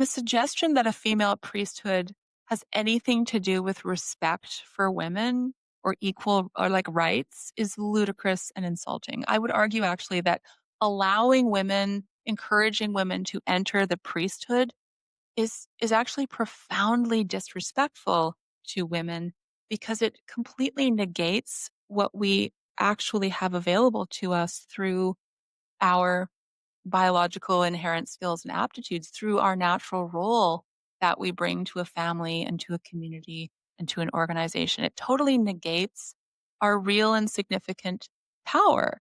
The suggestion that a female priesthood has anything to do with respect for women or equal or like rights is ludicrous and insulting. I would argue actually that allowing women, encouraging women to enter the priesthood is actually profoundly disrespectful to women because it completely negates what we actually have available to us through our biological inherent skills and aptitudes, through our natural role that we bring to a family and to a community and to an organization. It totally negates our real and significant power.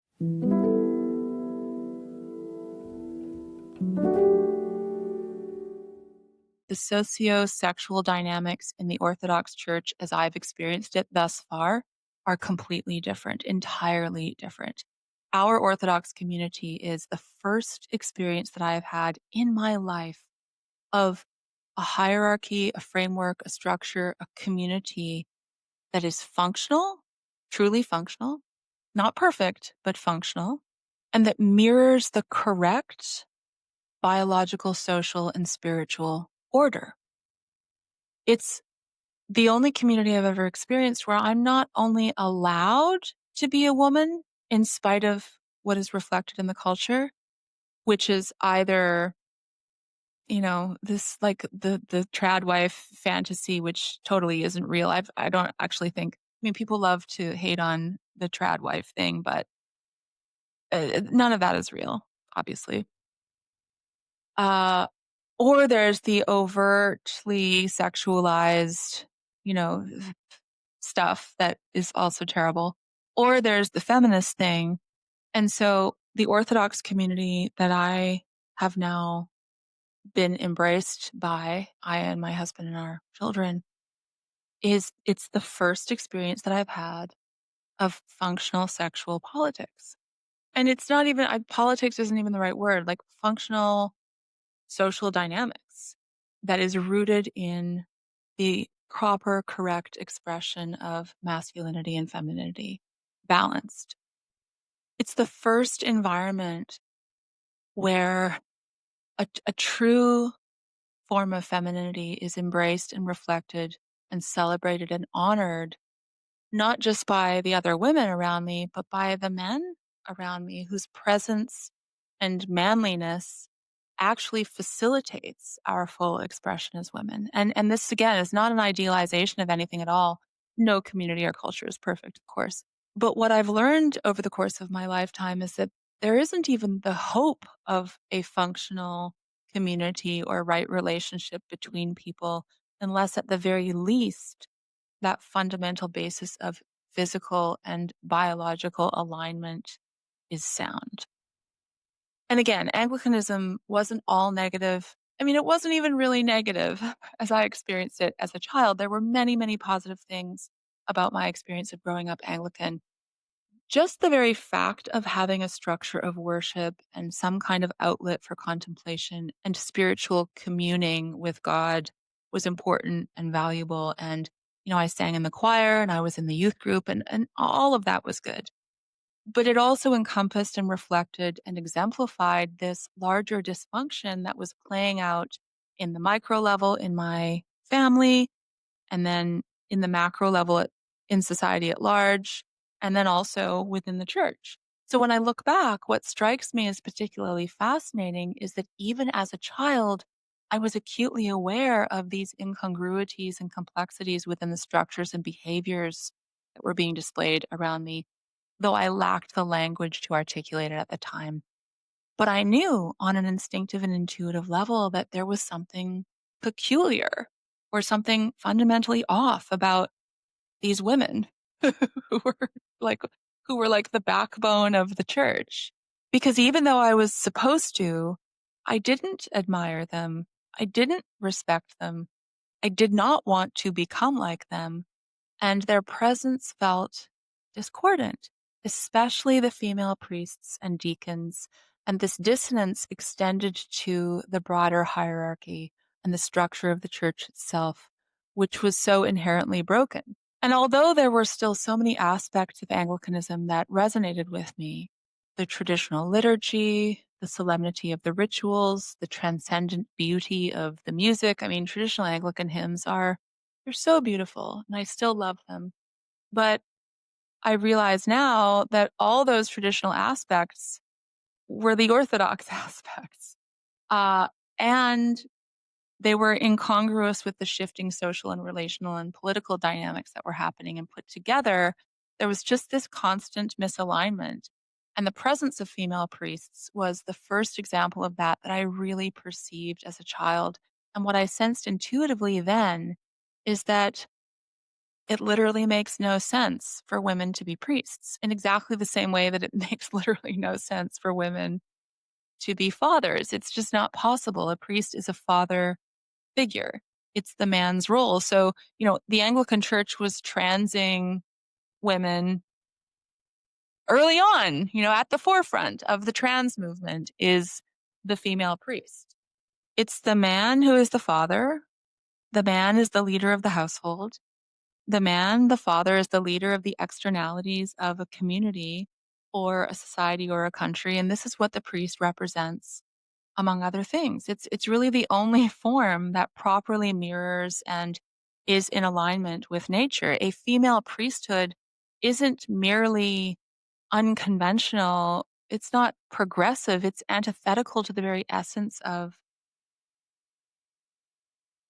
The socio-sexual dynamics in the Orthodox Church, as I've experienced it thus far, are completely different, entirely different. Our Orthodox community is the first experience that I have had in my life of a hierarchy, a framework, a structure, a community that is functional, truly functional, not perfect, but functional, and that mirrors the correct biological, social, and spiritual order. It's the only community I've ever experienced where I'm not only allowed to be a woman in spite of what is reflected in the culture, which is either, this like the trad wife fantasy, which totally isn't real. I don't actually think, I mean, people love to hate on the trad wife thing, but none of that is real, obviously. Uh, or there's the overtly sexualized, you know, stuff that is also terrible. Or there's the feminist thing. And so the Orthodox community that I have now been embraced by, I and my husband and our children, it's the first experience that I've had of functional sexual politics. And it's not even, politics isn't even the right word, like functional social dynamics that is rooted in the proper, correct expression of masculinity and femininity, balanced. It's the first environment where a true form of femininity is embraced and reflected and celebrated and honored, not just by the other women around me, but by the men around me whose presence and manliness actually facilitates our full expression as women. And this again is not an idealization of anything at all. No community or culture is perfect, of course. But what I've learned over the course of my lifetime is that there isn't even the hope of a functional community or right relationship between people unless at the very least that fundamental basis of physical and biological alignment is sound. And again, Anglicanism wasn't all negative. I mean, it wasn't even really negative as I experienced it as a child. There were many, many positive things about my experience of growing up Anglican. Just the very fact of having a structure of worship and some kind of outlet for contemplation and spiritual communing with God was important and valuable. And, I sang in the choir and I was in the youth group, and all of that was good. But it also encompassed and reflected and exemplified this larger dysfunction that was playing out in the micro level in my family, and then in the macro level in society at large, and then also within the church. So when I look back, what strikes me as particularly fascinating is that even as a child, I was acutely aware of these incongruities and complexities within the structures and behaviors that were being displayed around me, though I lacked the language to articulate it at the time. But I knew on an instinctive and intuitive level that there was something peculiar or something fundamentally off about these women who were like who were like the backbone of the church. Because even though I was supposed to, I didn't admire them. I didn't respect them. I did not want to become like them. And their presence felt discordant, especially the female priests and deacons. And this dissonance extended to the broader hierarchy and the structure of the church itself, which was so inherently broken. And although there were still so many aspects of Anglicanism that resonated with me, the traditional liturgy, the solemnity of the rituals, the transcendent beauty of the music. I mean, traditional Anglican hymns they're so beautiful, and I still love them. But I realize now that all those traditional aspects were the Orthodox aspects. Uh, and they were incongruous with the shifting social and relational and political dynamics that were happening, and put together, there was just this constant misalignment. And the presence of female priests was the first example of that I really perceived as a child. And what I sensed intuitively then is that it literally makes no sense for women to be priests, in exactly the same way that it makes literally no sense for women to be fathers. It's just not possible. A priest is a father figure. It's the man's role. So, the Anglican Church was transing women early on, at the forefront of the trans movement is the female priest. It's the man who is the father. The man is the leader of the household. The father, is the leader of the externalities of a community or a society or a country. And this is what the priest represents, among other things. It's really the only form that properly mirrors and is in alignment with nature. A female priesthood isn't merely unconventional, it's not progressive, it's antithetical to the very essence of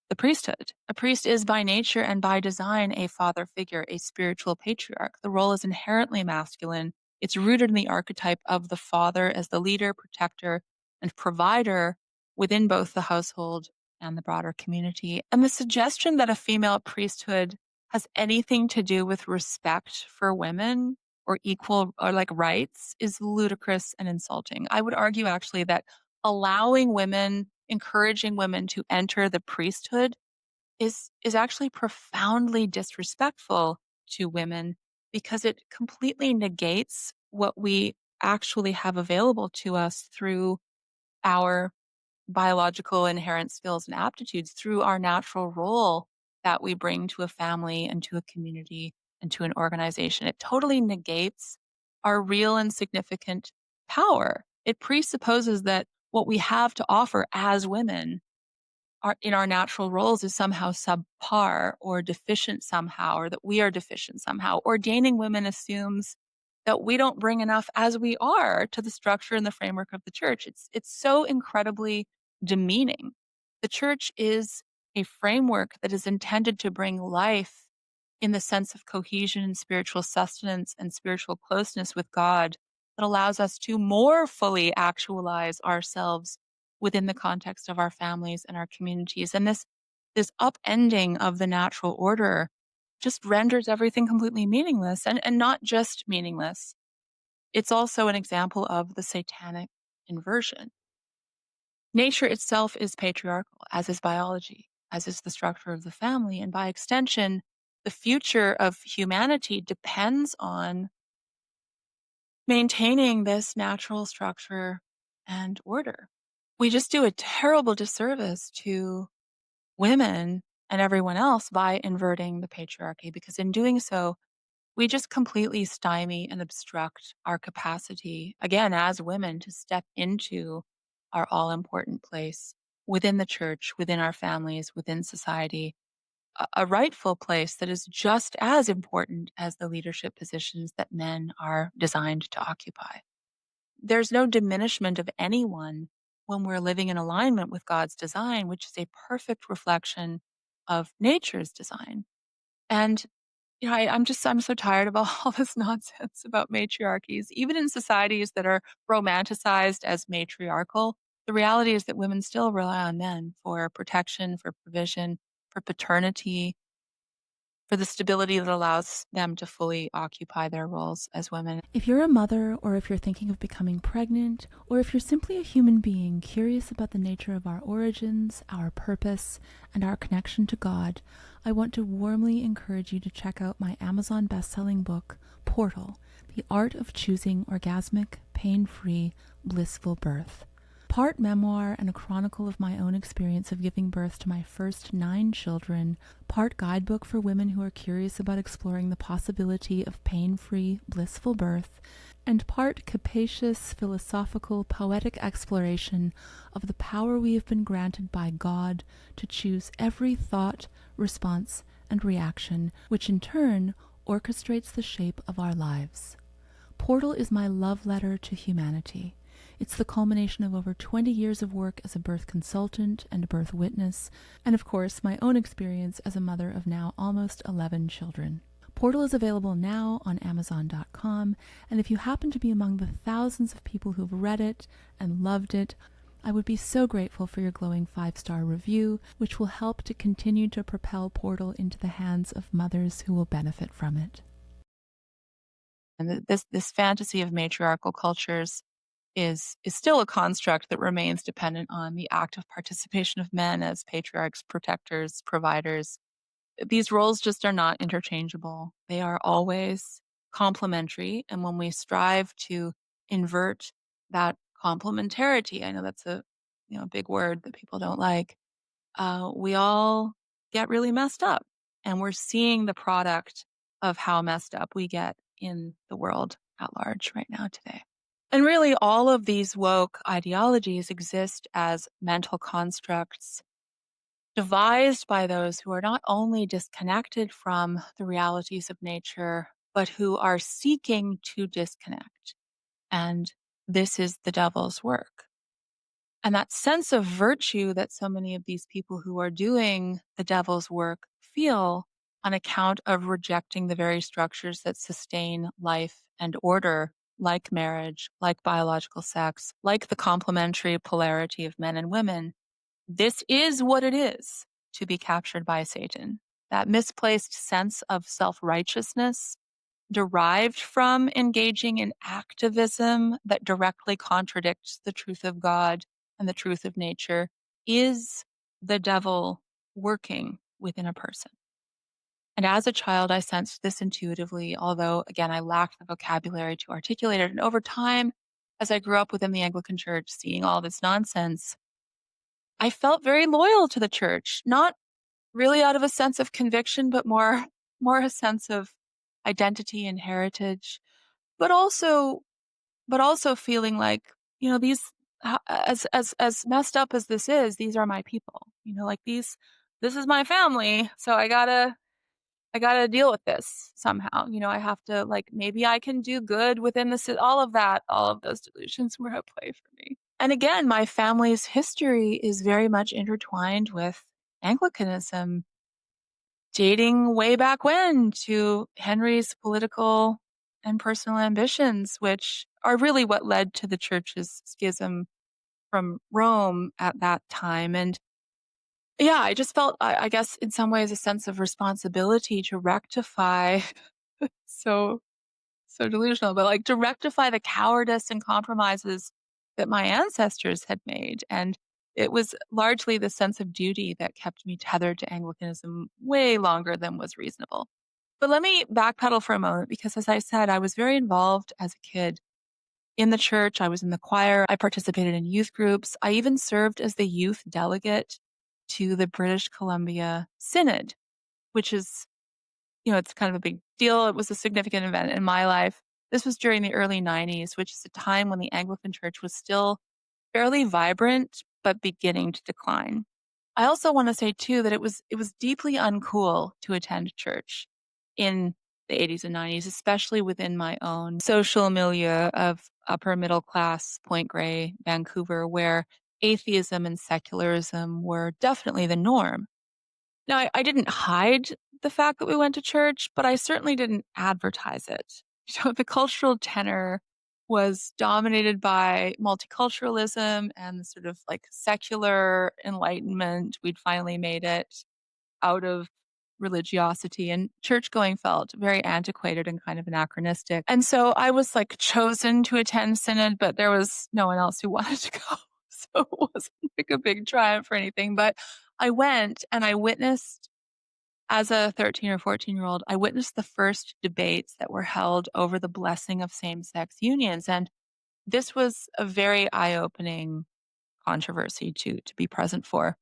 the priesthood. A priest is by nature and by design a father figure, a spiritual patriarch. The role is inherently masculine. It's rooted in the archetype of the father as the leader, protector, and provider within both the household and the broader community. And the suggestion that a female priesthood has anything to do with respect for women or equal or like rights is ludicrous and insulting. I would argue actually that encouraging women to enter the priesthood is actually profoundly disrespectful to women, because it completely negates what we actually have available to us through our biological inherent skills and aptitudes, through our natural role that we bring to a family and to a community and to an organization. It totally negates our real and significant power. It presupposes that what we have to offer as women in our natural roles is somehow subpar or deficient somehow, or that we are deficient somehow. Ordaining women assumes that we don't bring enough as we are to the structure and the framework of the church. It's so incredibly demeaning. The church is a framework that is intended to bring life in the sense of cohesion and spiritual sustenance and spiritual closeness with God, that allows us to more fully actualize ourselves within the context of our families and our communities. And this upending of the natural order just renders everything completely meaningless, and not just meaningless. It's also an example of the satanic inversion. Nature itself is patriarchal, as is biology, as is the structure of the family. And by extension, the future of humanity depends on maintaining this natural structure and order. We just do a terrible disservice to women and everyone else by inverting the patriarchy, because in doing so, we just completely stymie and obstruct our capacity, again, as women, to step into our all important place within the church, within our families, within society, a rightful place that is just as important as the leadership positions that men are designed to occupy. There's no diminishment of anyone when we're living in alignment with God's design, which is a perfect reflection of nature's design. And I'm so tired of all this nonsense about matriarchies. Even in societies that are romanticized as matriarchal, the reality is that women still rely on men for protection, for provision, for paternity, for the stability that allows them to fully occupy their roles as women. If you're a mother, or if you're thinking of becoming pregnant, or if you're simply a human being curious about the nature of our origins, our purpose, and our connection to God, I want to warmly encourage you to check out my Amazon best-selling book, Portal: The Art of Choosing Orgasmic, Pain-Free, Blissful Birth. Part memoir and a chronicle of my own experience of giving birth to my first 9 children, part guidebook for women who are curious about exploring the possibility of pain-free, blissful birth, and part capacious, philosophical, poetic exploration of the power we have been granted by God to choose every thought, response, and reaction, which in turn orchestrates the shape of our lives. Portal is my love letter to humanity. It's the culmination of over 20 years of work as a birth consultant and birth witness, and of course, my own experience as a mother of now almost 11 children. Portal is available now on Amazon.com, and if you happen to be among the thousands of people who've read it and loved it, I would be so grateful for your glowing 5-star review, which will help to continue to propel Portal into the hands of mothers who will benefit from it. And this fantasy of matriarchal cultures is still a construct that remains dependent on the active participation of men as patriarchs, protectors, providers. These roles just are not interchangeable. They are always complementary. And when we strive to invert that complementarity, I know that's a big word that people don't like, we all get really messed up. And we're seeing the product of how messed up we get in the world at large right now today. And really, all of these woke ideologies exist as mental constructs devised by those who are not only disconnected from the realities of nature, but who are seeking to disconnect. And this is the devil's work. And that sense of virtue that so many of these people who are doing the devil's work feel on account of rejecting the very structures that sustain life and order, like marriage, like biological sex, like the complementary polarity of men and women. This is what it is to be captured by Satan. That misplaced sense of self-righteousness derived from engaging in activism that directly contradicts the truth of God and the truth of nature is the devil working within a person. And as a child, I sensed this intuitively, although, again, I lacked the vocabulary to articulate it. And over time, as I grew up within the Anglican Church, seeing all this nonsense, I felt very loyal to the church, not really out of a sense of conviction, but more a sense of identity and heritage, but also feeling like, these as messed up as this is, these are my people. Like this is my family, so I gotta deal with this somehow. I have to, like, maybe I can do good within this, all of that, all of those delusions were at play for me. And again, my family's history is very much intertwined with Anglicanism, dating way back when to Henry's political and personal ambitions, which are really what led to the church's schism from Rome at that time. And yeah, I just felt, I guess, in some ways, a sense of responsibility to rectify so so delusional, but like to rectify the cowardice and compromises that my ancestors had made. And it was largely the sense of duty that kept me tethered to Anglicanism way longer than was reasonable. But let me backpedal for a moment because, as I said, I was very involved as a kid in the church. I was in the choir. I participated in youth groups. I even served as the youth delegate to the British Columbia Synod, which is, it's kind of a big deal. It was a significant event in my life. This was during the early 90s, which is a time when the Anglican Church was still fairly vibrant, but beginning to decline. I also want to say too that it was deeply uncool to attend church in the 80s and 90s, especially within my own social milieu of upper middle class Point Grey, Vancouver, where atheism and secularism were definitely the norm. Now, I didn't hide the fact that we went to church, but I certainly didn't advertise it. The cultural tenor was dominated by multiculturalism and sort of like secular enlightenment. We'd finally made it out of religiosity, and church going felt very antiquated and kind of anachronistic. And so I was like chosen to attend synod, but there was no one else who wanted to go. So it wasn't like a big triumph or anything, but I went and I witnessed, as a 13 or 14-year-old, I witnessed the first debates that were held over the blessing of same-sex unions. And this was a very eye-opening controversy to be present for.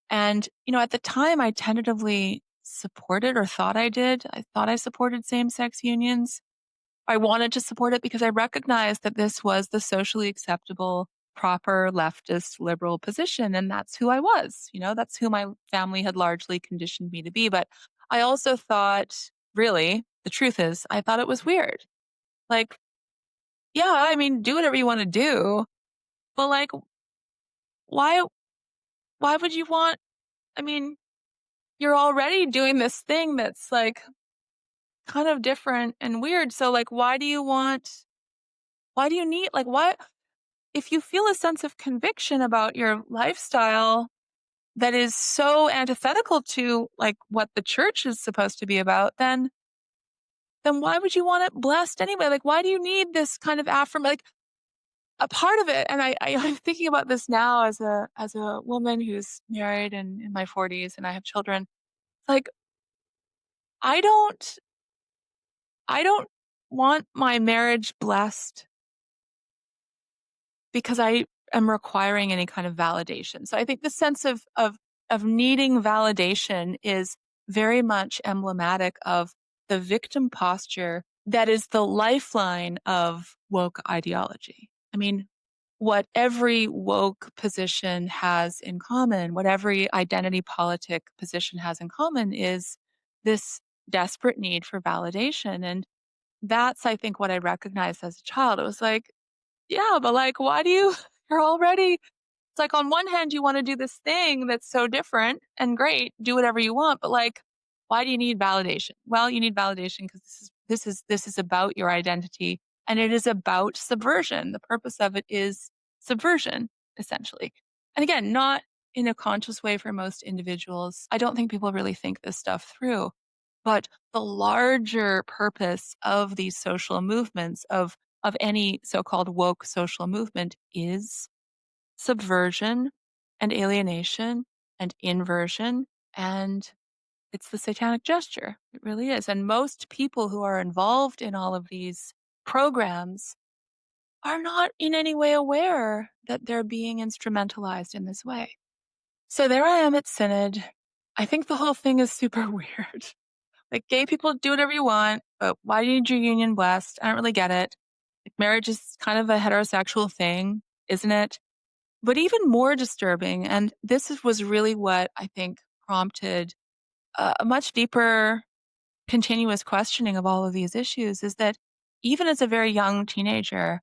And, at the time I tentatively supported, or thought I did. I thought I supported same-sex unions. I wanted to support it because I recognized that this was the socially acceptable, proper leftist liberal position. And that's who I was. That's who my family had largely conditioned me to be. But I also thought, really, the truth is, I thought it was weird. Like, yeah, I mean, do whatever you want to do. But like, why, why would you want, I mean, you're already doing this thing that's like kind of different and weird. So like, why do you need, like, why, if you feel a sense of conviction about your lifestyle that is so antithetical to like what the church is supposed to be about, then why would you want it blessed anyway? Like, why do you need this kind of like a part of it? And I'm thinking about this now as a woman who's married and in my 40s and I have children. Like, I don't I don't want my marriage blessed because I am requiring any kind of validation. So I think the sense of needing validation is very much emblematic of the victim posture that is the lifeline of woke ideology. I mean, what every woke position has in common, what every identity politic position has in common is this desperate need for validation. And that's, I think, what I recognized as a child. It was like, yeah, but like, why do you, you're already, it's like on one hand, you want to do this thing that's so different and great, do whatever you want, but like, why do you need validation? Well, you need validation because this is about your identity and it is about subversion. The purpose of it is subversion, essentially. And again, not in a conscious way for most individuals. I don't think people really think this stuff through. But the larger purpose of these social movements, of any so-called woke social movement, is subversion and alienation and inversion, and it's the satanic gesture. It really is. And most people who are involved in all of these programs are not in any way aware that they're being instrumentalized in this way. So there I am at Synod. I think the whole thing is super weird. Like, gay people do whatever you want, but why do you need your union blessed? I don't really get it. Like, marriage is kind of a heterosexual thing, isn't it? But even more disturbing, and was really what I think prompted a much deeper, continuous questioning of all of these issues, is that even as a very young teenager,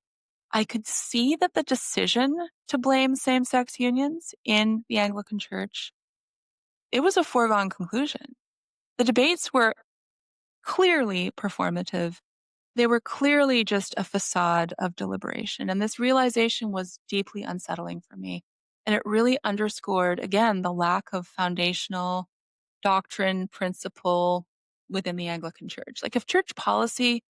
I could see that the decision to blame same-sex unions in the Anglican Church, it was a foregone conclusion. The debates were clearly performative. They were clearly just a facade of deliberation. And this realization was deeply unsettling for me. And it really underscored, again, the lack of foundational doctrine, principle within the Anglican Church. Like, if church policy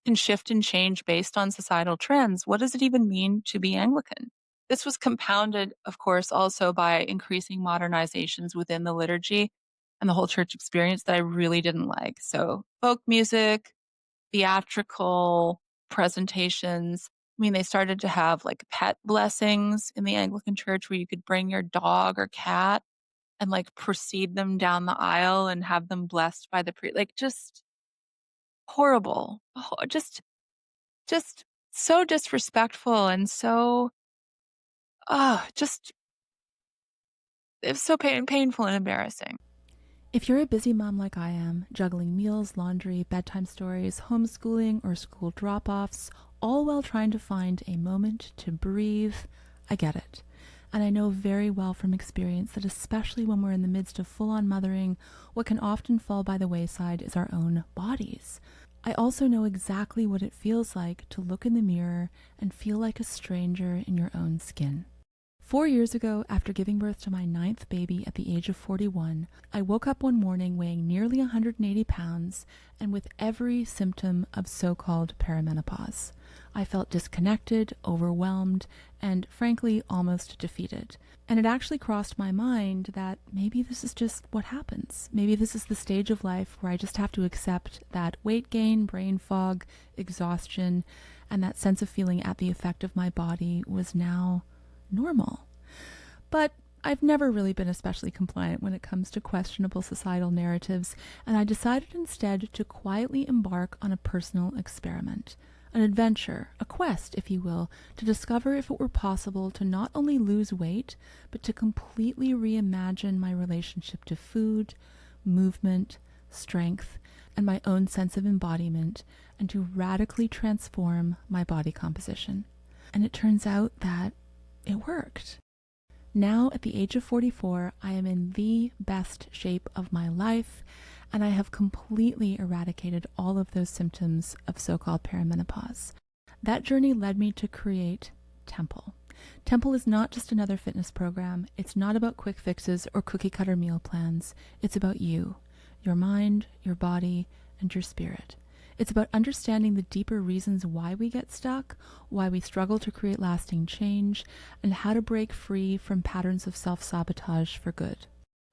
can shift and change based on societal trends, what does it even mean to be Anglican? This was compounded, of course, also by increasing modernizations within the liturgy and the whole church experience that I really didn't like. So, folk music, theatrical presentations. I mean, they started to have like pet blessings in the Anglican Church where you could bring your dog or cat and like proceed them down the aisle and have them blessed by the priest. Like, just horrible. Just so disrespectful and so, just, it was so painful and embarrassing. If you're a busy mom like I am, juggling meals, laundry, bedtime stories, homeschooling, or school drop-offs, all while trying to find a moment to breathe, I get it. And I know very well from experience that especially when we're in the midst of full-on mothering, what can often fall by the wayside is our own bodies. I also know exactly what it feels like to look in the mirror and feel like a stranger in your own skin. 4 years ago, after giving birth to my 9th baby at the age of 41, I woke up one morning weighing nearly 180 pounds and with every symptom of so-called perimenopause. I felt disconnected, overwhelmed, and frankly, almost defeated. And it actually crossed my mind that maybe this is just what happens. Maybe this is the stage of life where I just have to accept that weight gain, brain fog, exhaustion, and that sense of feeling at the effect of my body was now normal. But I've never really been especially compliant when it comes to questionable societal narratives, and I decided instead to quietly embark on a personal experiment. An adventure, a quest, if you will, to discover if it were possible to not only lose weight, but to completely reimagine my relationship to food, movement, strength, and my own sense of embodiment, and to radically transform my body composition. And it turns out that it worked. Now, at the age of 44, I am in the best shape of my life, and I have completely eradicated all of those symptoms of so-called perimenopause. That journey led me to create Temple. Temple is not just another fitness program. It's not about quick fixes or cookie-cutter meal plans. It's about you, your mind, your body, and your spirit. It's about understanding the deeper reasons why we get stuck, why we struggle to create lasting change, and how to break free from patterns of self-sabotage for good.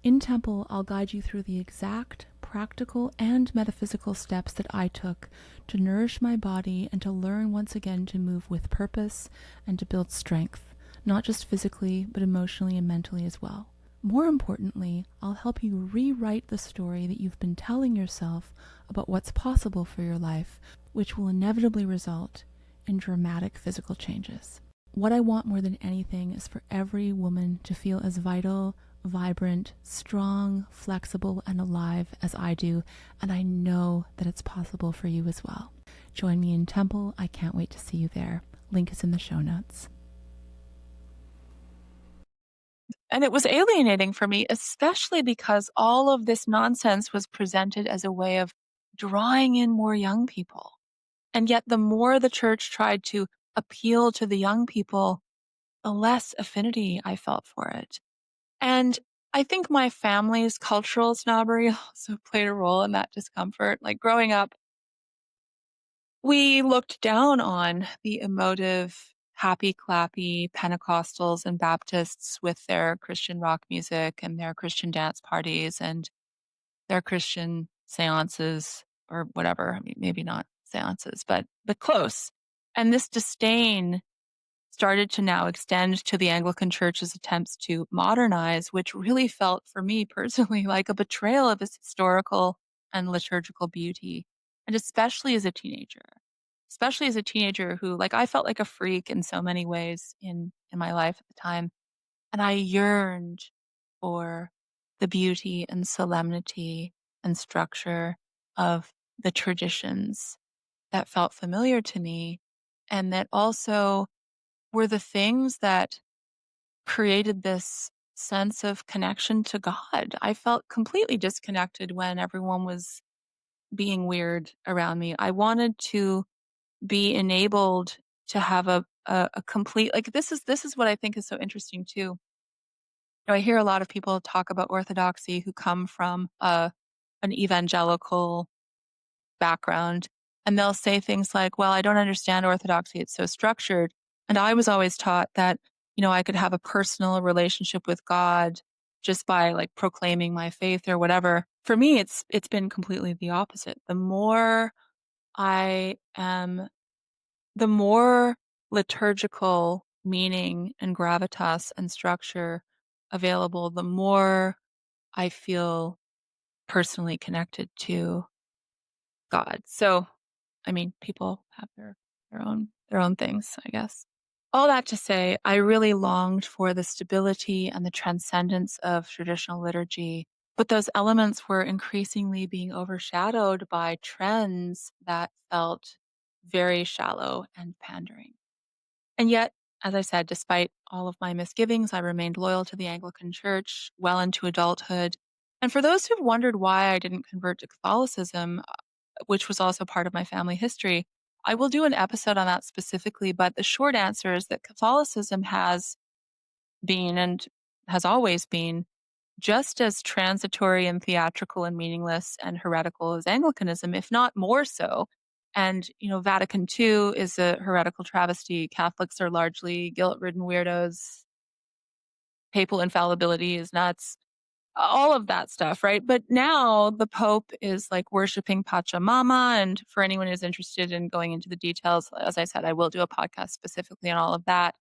In Temple, I'll guide you through the exact, practical, and metaphysical steps that I took to nourish my body and to learn once again to move with purpose and to build strength, not just physically, but emotionally and mentally as well. More importantly, I'll help you rewrite the story that you've been telling yourself about what's possible for your life, which will inevitably result in dramatic physical changes. What I want more than anything is for every woman to feel as vital, vibrant, strong, flexible, and alive as I do, and I know that it's possible for you as well. Join me in Temple. I can't wait to see you there. Link is in the show notes. And it was alienating for me, especially because all of this nonsense was presented as a way of drawing in more young people. And yet, the more the church tried to appeal to the young people, the less affinity I felt for it. And I think my family's cultural snobbery also played a role in that discomfort. Like growing up, we looked down on the emotive, happy clappy Pentecostals and Baptists with their Christian rock music and their Christian dance parties and their Christian seances or whatever. I mean, maybe not seances, but close. And this disdain started to now extend to the Anglican Church's attempts to modernize, which really felt for me personally like a betrayal of its historical and liturgical beauty. And especially as a teenager who, like, I felt like a freak in so many ways in my life at the time. And I yearned for the beauty and solemnity and structure of the traditions that felt familiar to me and that also were the things that created this sense of connection to God. I felt completely disconnected when everyone was being weird around me. I wanted to be enabled to have a complete, like, this is what I think is so interesting too. I hear a lot of people talk about orthodoxy who come from an evangelical background, and they'll say things like, "Well, I don't understand orthodoxy, it's so structured." And I was always taught that, I could have a personal relationship with God just by, like, proclaiming my faith or whatever. For me, it's been completely the opposite. I am the more liturgical meaning and gravitas and structure available, the more I feel personally connected to God. So, I mean, people have their own things, I guess. All that to say, I really longed for the stability and the transcendence of traditional liturgy, but those elements were increasingly being overshadowed by trends that felt very shallow and pandering. And yet, as I said, despite all of my misgivings, I remained loyal to the Anglican Church well into adulthood. And for those who've wondered why I didn't convert to Catholicism, which was also part of my family history, I will do an episode on that specifically. But the short answer is that Catholicism has been and has always been just as transitory and theatrical and meaningless and heretical as Anglicanism, if not more so. And, Vatican II is a heretical travesty. Catholics are largely guilt-ridden weirdos. Papal infallibility is nuts. All of that stuff, right? But now the Pope is like worshiping Pachamama. And for anyone who's interested in going into the details, as I said, I will do a podcast specifically on all of that.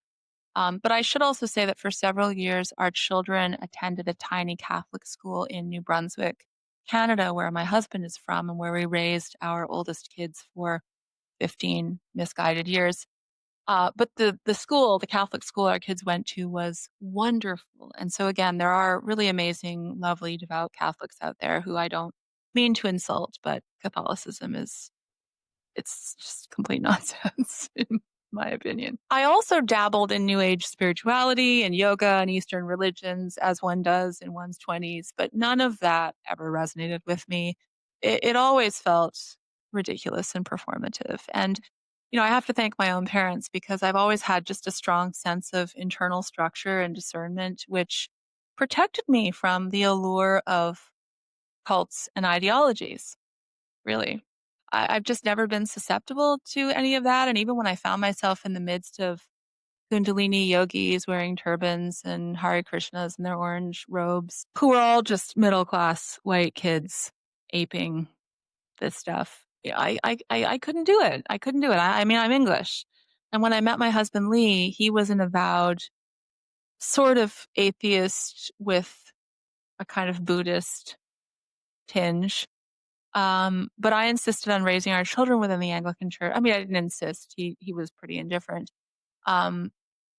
But I should also say that for several years, our children attended a tiny Catholic school in New Brunswick, Canada, where my husband is from and where we raised our oldest kids for 15 misguided years. But the school, the Catholic school our kids went to was wonderful. And so again, there are really amazing, lovely, devout Catholics out there who I don't mean to insult, but Catholicism is it's just complete nonsense in my opinion. I also dabbled in New Age spirituality and yoga and Eastern religions as one does in one's 20s, but none of that ever resonated with me. It always felt ridiculous and performative. And, I have to thank my own parents because I've always had just a strong sense of internal structure and discernment, which protected me from the allure of cults and ideologies. Really. I've just never been susceptible to any of that, and even when I found myself in the midst of Kundalini yogis wearing turbans and Hare Krishnas in their orange robes, who were all just middle-class white kids aping this stuff. Yeah, I couldn't do it. I couldn't do it. I mean, I'm English, and when I met my husband Lee, he was an avowed sort of atheist with a kind of Buddhist tinge. But I insisted on raising our children within the Anglican Church. I mean, I didn't insist. He was pretty indifferent. Um,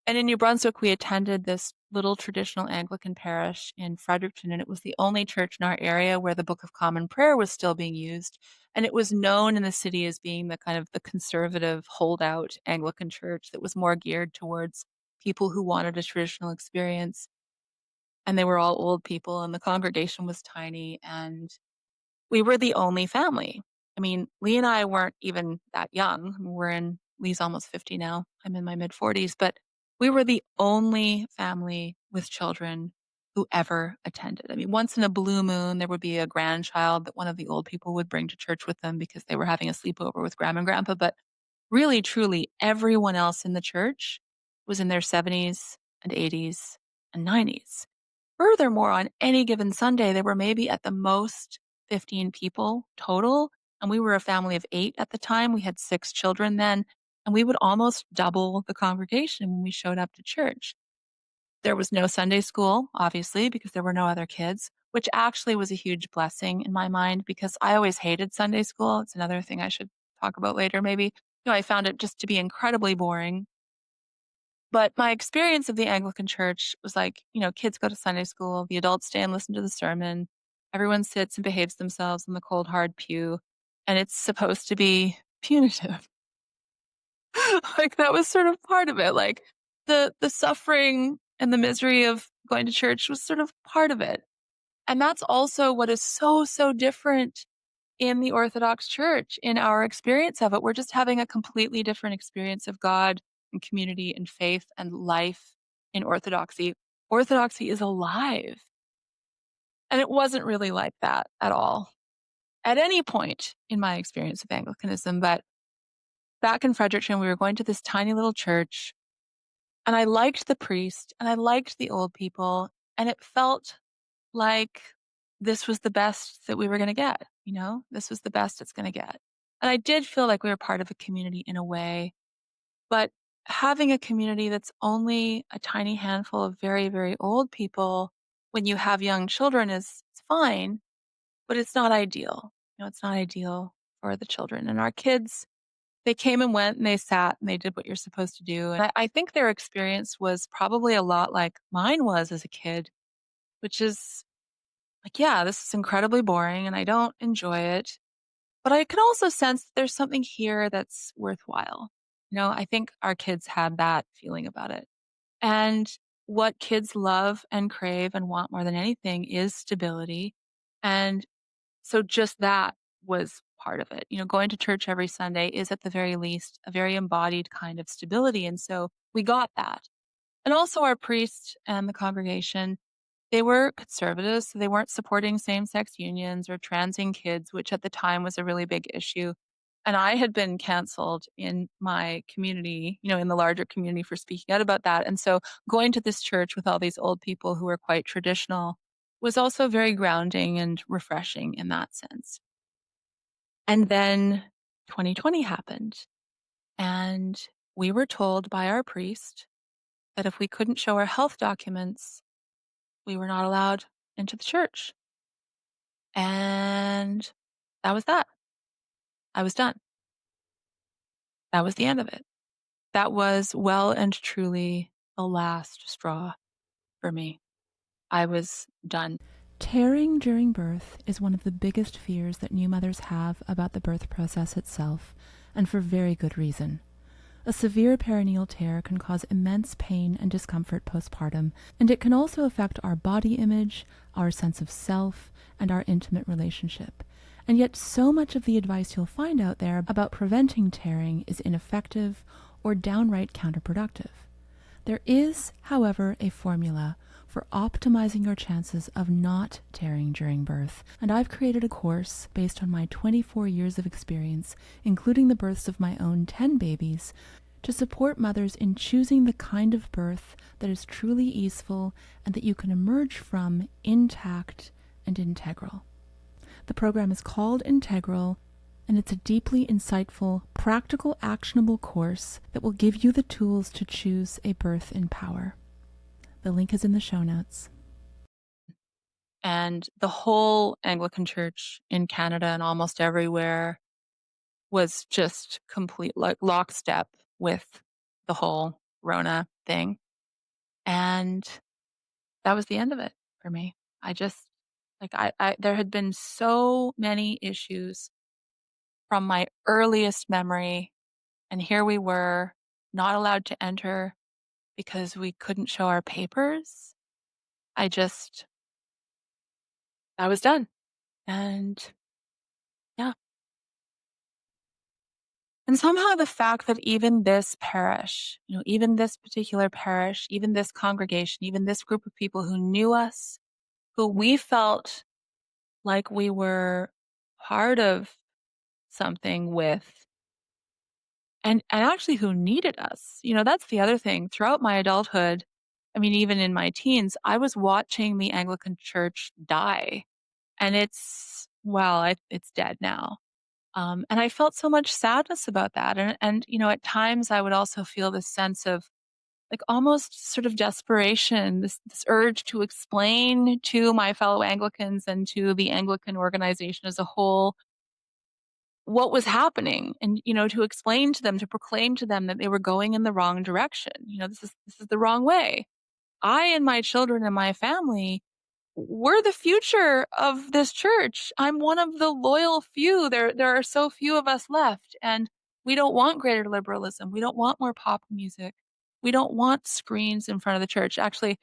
and in New Brunswick, we attended this little traditional Anglican parish in Fredericton, and it was the only church in our area where the Book of Common Prayer was still being used. And it was known in the city as being the kind of the conservative holdout Anglican church that was more geared towards people who wanted a traditional experience. And they were all old people, and the congregation was tiny, and we were the only family. I mean, Lee and I weren't even that young. Lee's almost 50 now. I'm in my mid-40s, but we were the only family with children who ever attended. I mean, once in a blue moon, there would be a grandchild that one of the old people would bring to church with them because they were having a sleepover with grandma and grandpa. But really, truly, everyone else in the church was in their 70s and 80s and 90s. Furthermore, on any given Sunday, there were maybe at the most 15 people total, and we were a family of 8 at the time. We had 6 children then, and we would almost double the congregation when we showed up to church. There was no Sunday school, obviously, because there were no other kids, which actually was a huge blessing in my mind because I always hated Sunday school. It's another thing I should talk about later maybe. I found it just to be incredibly boring. But my experience of the Anglican Church was like, kids go to Sunday school, the adults stay and listen to the sermon, everyone sits and behaves themselves in the cold, hard pew, and it's supposed to be punitive. Like, that was sort of part of it. Like, the suffering and the misery of going to church was sort of part of it. And that's also what is so, so different in the Orthodox Church, in our experience of it. We're just having a completely different experience of God and community and faith and life in Orthodoxy. Orthodoxy is alive. And it wasn't really like that at all at any point in my experience of Anglicanism. But back in Fredericton, we were going to this tiny little church, and I liked the priest and I liked the old people, and it felt like this was the best that we were going to get. This was the best it's going to get. And I did feel like we were part of a community in a way, but having a community that's only a tiny handful of very, very old people when you have young children is it's fine, but it's not ideal. It's not ideal for the children. And our kids, they came and went and they sat and they did what you're supposed to do. And I think their experience was probably a lot like mine was as a kid, which is like, yeah, this is incredibly boring and I don't enjoy it. But I can also sense that there's something here that's worthwhile. I think our kids had that feeling about it. And what kids love and crave and want more than anything is stability. And so just that was part of it. Going to church every Sunday is at the very least a very embodied kind of stability. And so we got that. And also our priest and the congregation, they were conservatives, so they weren't supporting same-sex unions or transing kids, which at the time was a really big issue. And I had been canceled in my community, in the larger community for speaking out about that. And so going to this church with all these old people who were quite traditional was also very grounding and refreshing in that sense. And then 2020 happened, and we were told by our priest that if we couldn't show our health documents, we were not allowed into the church. And that was that. I was done. That was the end of it. That was well and truly the last straw for me. I was done. Tearing during birth is one of the biggest fears that new mothers have about the birth process itself, and for very good reason. A severe perineal tear can cause immense pain and discomfort postpartum, and it can also affect our body image, our sense of self, and our intimate relationship. And yet so much of the advice you'll find out there about preventing tearing is ineffective or downright counterproductive. There is, however, a formula for optimizing your chances of not tearing during birth, and I've created a course based on my 24 years of experience, including the births of my own 10 babies, to support mothers in choosing the kind of birth that is truly easeful and that you can emerge from intact and integral. The program is called Integral, and it's a deeply insightful, practical, actionable course that will give you the tools to choose a birth in power. The link is in the show notes. And the whole Anglican Church in Canada and almost everywhere was just complete, like lockstep with the whole Rona thing. And that was the end of it for me. I just, like, there had been so many issues from my earliest memory. And here we were, not allowed to enter because we couldn't show our papers. I was done. And yeah. And somehow the fact that even this parish, even this particular parish, even this congregation, even this group of people who knew us, who we felt like we were part of something with, and actually who needed us. That's the other thing. Throughout my adulthood, I mean, even in my teens, I was watching the Anglican Church die. And it's dead now. And I felt so much sadness about that. And at times I would also feel this sense of like almost sort of desperation, this urge to explain to my fellow Anglicans and to the Anglican organization as a whole what was happening, and to explain to them, to proclaim to them that they were going in the wrong direction. This is the wrong way. I and my children and my family, we're the future of this church. I'm one of the loyal few. There are so few of us left, and we don't want greater liberalism. We don't want more pop music. We don't want screens in front of the church. Actually,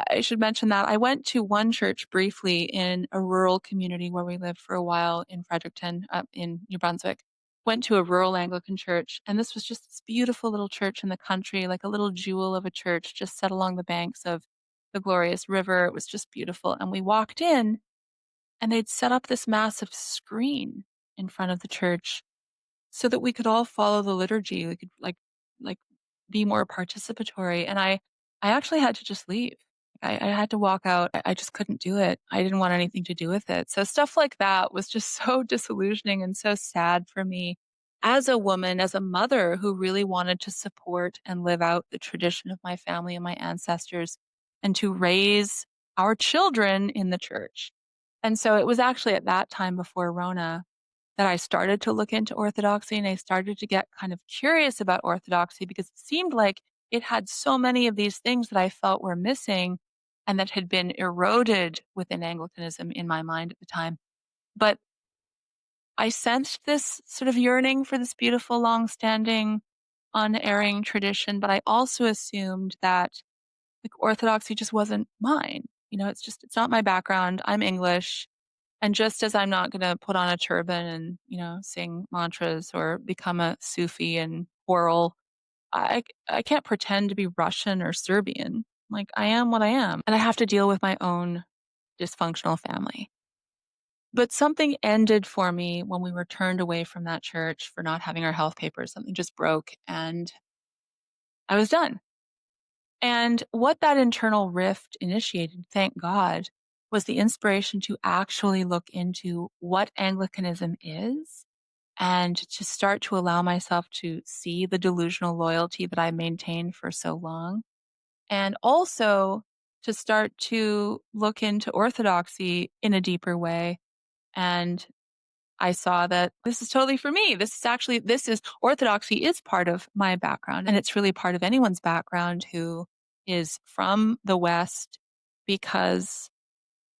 I should mention that I went to one church briefly in a rural community where we lived for a while in Fredericton, up in New Brunswick. Went to a rural Anglican church, and this was just this beautiful little church in the country, like a little jewel of a church just set along the banks of the glorious river. It was just beautiful. And we walked in, and they'd set up this massive screen in front of the church so that we could all follow the liturgy. We could like be more participatory. And I actually had to just leave. I had to walk out. I just couldn't do it. I didn't want anything to do with it. So stuff like that was just so disillusioning and so sad for me as a woman, as a mother who really wanted to support and live out the tradition of my family and my ancestors and to raise our children in the church. And so it was actually at that time before Rona that I started to look into Orthodoxy, and I started to get kind of curious about Orthodoxy because it seemed like it had so many of these things that I felt were missing and that had been eroded within Anglicanism in my mind at the time. But I sensed this sort of yearning for this beautiful, long-standing, unerring tradition, but I also assumed that like Orthodoxy just wasn't mine. It's not my background. I'm English. And just as I'm not going to put on a turban and, sing mantras or become a Sufi and quarrel, I can't pretend to be Russian or Serbian. Like, I am what I am. And I have to deal with my own dysfunctional family. But something ended for me when we were turned away from that church for not having our health papers. Something just broke and I was done. And what that internal rift initiated, thank God, was the inspiration to actually look into what Anglicanism is and to start to allow myself to see the delusional loyalty that I maintained for so long and also to start to look into orthodoxy in a deeper way. And I saw that this is totally for me. This is orthodoxy is part of my background, and it's really part of anyone's background who is from the West, because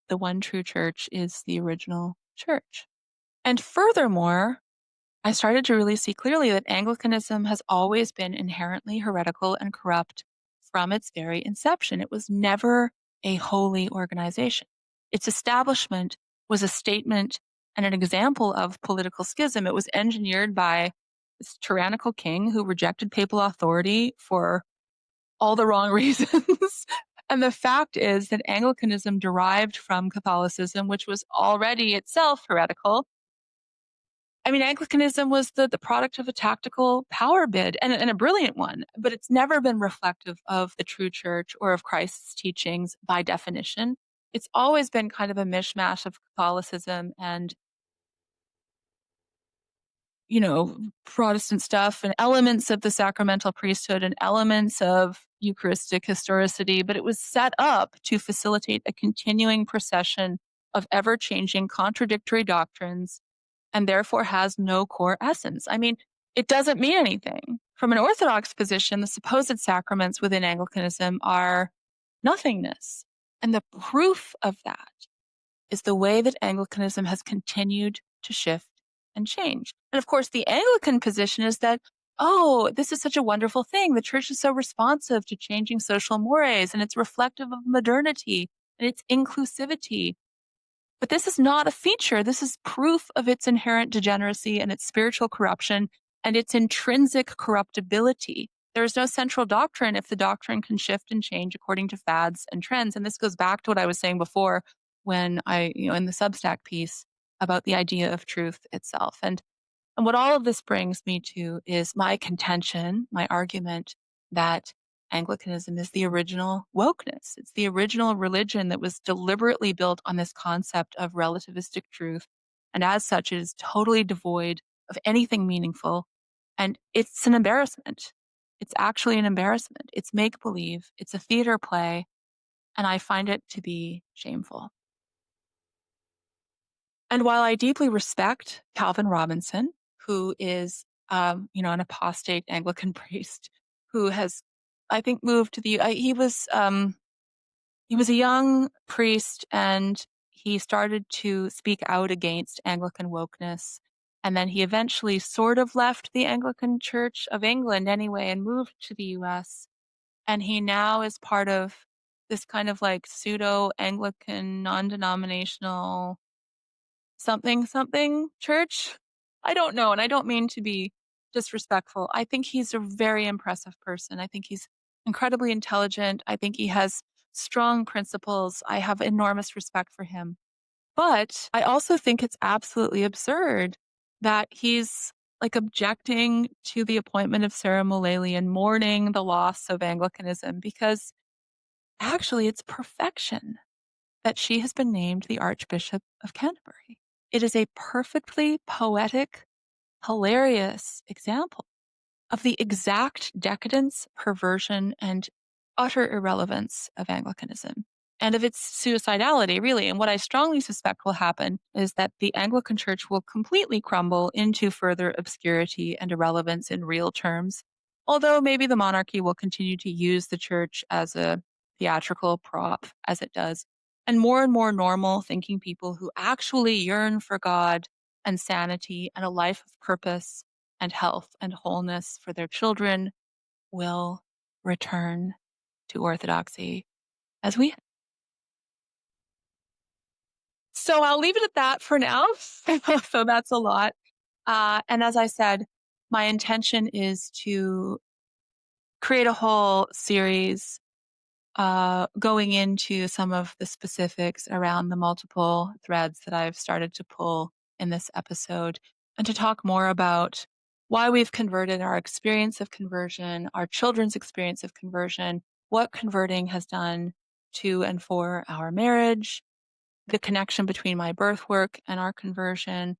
the one true church is the original church. And furthermore, I started to really see clearly that Anglicanism has always been inherently heretical and corrupt from its very inception. It was never a holy organization. Its establishment was a statement and an example of political schism. It was engineered by this tyrannical king who rejected papal authority for all the wrong reasons. And the fact is that Anglicanism derived from Catholicism, which was already itself heretical. I mean, Anglicanism was the product of a tactical power bid, and a brilliant one, but it's never been reflective of the true church or of Christ's teachings by definition. It's always been kind of a mishmash of Catholicism and, Protestant stuff and elements of the sacramental priesthood and elements of Eucharistic historicity, but it was set up to facilitate a continuing procession of ever changing contradictory doctrines, and therefore has no core essence. I mean, it doesn't mean anything. From an Orthodox position, the supposed sacraments within Anglicanism are nothingness. And the proof of that is the way that Anglicanism has continued to shift and change. And of course, the Anglican position is that, oh, this is such a wonderful thing. The church is so responsive to changing social mores, and it's reflective of modernity and its inclusivity. But this is not a feature. This is proof of its inherent degeneracy and its spiritual corruption and its intrinsic corruptibility. There is no central doctrine if the doctrine can shift and change according to fads and trends. And this goes back to what I was saying before when in the Substack piece about the idea of truth itself. And what all of this brings me to is my contention, my argument that Anglicanism is the original wokeness. It's the original religion that was deliberately built on this concept of relativistic truth. And as such, it is totally devoid of anything meaningful. And it's an embarrassment. It's actually an embarrassment. It's make believe. It's a theater play. And I find it to be shameful. And while I deeply respect Calvin Robinson, who is, an apostate Anglican priest who has, I think, moved to he was a young priest, and he started to speak out against Anglican wokeness. And then he eventually sort of left the Anglican Church of England anyway and moved to the US. And he now is part of this kind of like pseudo Anglican non-denominational something something church. I don't know, and I don't mean to be disrespectful. I think he's a very impressive person. I think he's incredibly intelligent. I think he has strong principles. I have enormous respect for him. But I also think it's absolutely absurd that he's like objecting to the appointment of Sarah Mullaly and mourning the loss of Anglicanism, because actually it's perfection that she has been named the Archbishop of Canterbury. It is a perfectly poetic, hilarious example of the exact decadence, perversion, and utter irrelevance of Anglicanism and of its suicidality, really. And what I strongly suspect will happen is that the Anglican Church will completely crumble into further obscurity and irrelevance in real terms, although maybe the monarchy will continue to use the church as a theatrical prop, as it does. And more normal thinking people who actually yearn for God and sanity and a life of purpose and health and wholeness for their children will return to orthodoxy as we have. So I'll leave it at that for now. So that's a lot. And as I said, my intention is to create a whole series going into some of the specifics around the multiple threads that I've started to pull in this episode, and to talk more about why we've converted, our experience of conversion, our children's experience of conversion, what converting has done to and for our marriage, the connection between my birth work and our conversion,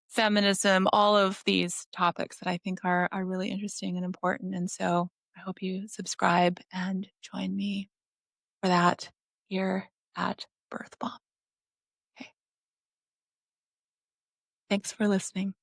feminism, all of these topics that I think are really interesting and important. And so I hope you subscribe and join me for that here at Birth Bomb. Okay. Thanks for listening.